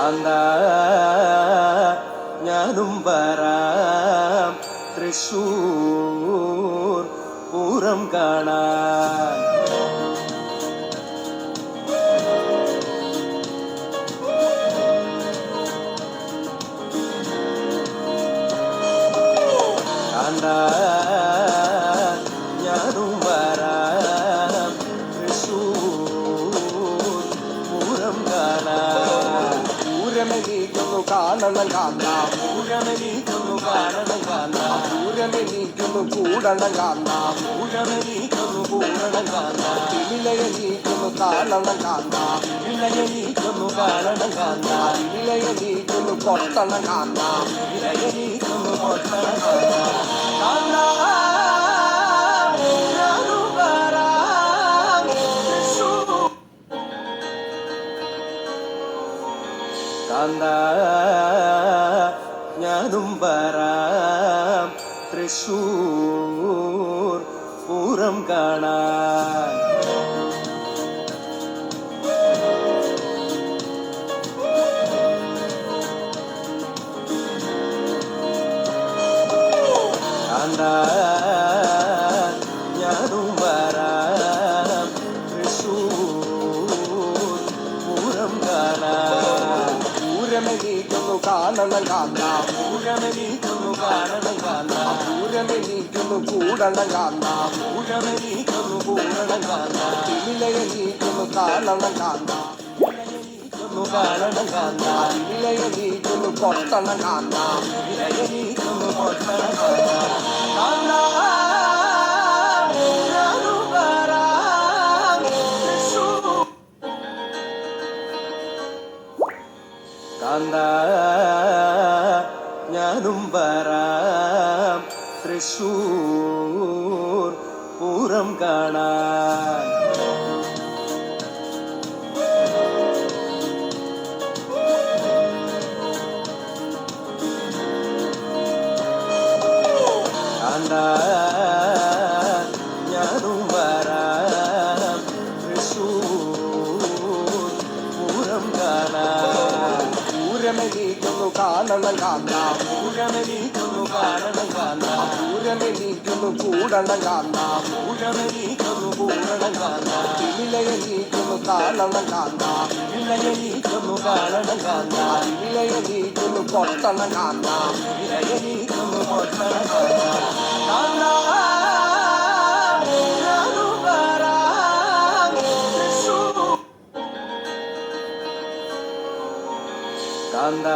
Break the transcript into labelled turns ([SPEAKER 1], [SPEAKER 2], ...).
[SPEAKER 1] കാന്ത ഞാനും വരാം തൃശൂർ പൂരം കാണാൻ. കാന്ത ഞാനും വരാം തൃശൂർ പൂരം കാണാൻ.
[SPEAKER 2] പൂരമെണീക്കുന്നു കാണണം കാന്ത,
[SPEAKER 1] പൂരമെണീക്കുന്നു കാണണം കാന്ത,
[SPEAKER 2] പൂരമെണീക്കുന്നു കൂടണം കാന്ത,
[SPEAKER 1] പൂരമെണീക്കുന്നു പൂരണം കാന്ത,
[SPEAKER 2] തിമിലയെണീക്കുന്നു കാണണം കാന്ത,
[SPEAKER 1] ഇളയെണീക്കുന്നു കാണണം കാന്ത,
[SPEAKER 2] തിമിലയെണീക്കുന്നു കൊട്ടണം കാന്ത.
[SPEAKER 1] ഇളയെണീക്കുന്നു പൊട്ടണം കാന്ത. കാന്ത ഞാനും വരാം തൃശൂർ. കാന്ത ഞാനും വരാം തൃശൂർ പൂരം കാണാൻ. കാന്ത ഞാനും വരാം തൃശൂർ പൂരം കാണാൻ.
[SPEAKER 2] പൂരമെണീക്കുന്നു കാണണം കാന്ത,
[SPEAKER 1] പൂരമെണീക്കുന്നു കാണണം കാന്ത,
[SPEAKER 2] പൂരമെണീക്കുന്നു കൂടണം കാന്ത,
[SPEAKER 1] പൂരമെണീക്കുന്നു പൂരണം കാന്ത,
[SPEAKER 2] തിമിലയെണീക്കുന്നു കാണണം കാന്ത,
[SPEAKER 1] ഇളയെണീക്കുന്നു കാണണം കാന്ത,
[SPEAKER 2] തിമിലയെണീക്കുന്നു കൊട്ടണം കാന്ത.
[SPEAKER 1] ഇളയെണീക്കുന്നു പൊട്ടണം കാന്ത. കാന്ത ഞാനും വരാം തൃശൂർ. കാന്ത ഞാനും വരാം തൃശൂർ പൂരം കാണാൻ. കാന്ത ഞാനും വരാം തൃശൂർ പൂരം കാണാൻ.
[SPEAKER 2] പൂരമെണീക്കുന്നു കാണണം കാന്ത,
[SPEAKER 1] പൂരമെണീക്കുന്നു കാണണം കാന്ത,
[SPEAKER 2] പൂരമെണീക്കുന്നു കൂടണം കാന്ത,
[SPEAKER 1] പൂരമെണീക്കുന്നു പൂരണം കാന്ത,
[SPEAKER 2] തിമിലയെണീക്കുന്നു കാണണം കാന്ത,
[SPEAKER 1] ഇളയെണീക്കുന്നു കാണണം കാന്ത,
[SPEAKER 2] തിമിലയെണീക്കുന്നു കൊട്ടണം കാന്ത.
[SPEAKER 1] ഇളയെണീക്കുന്നു പൊട്ടണം കാന്ത. കാന്ത ഞാനും വരാം തൃശൂർ. കാന്ത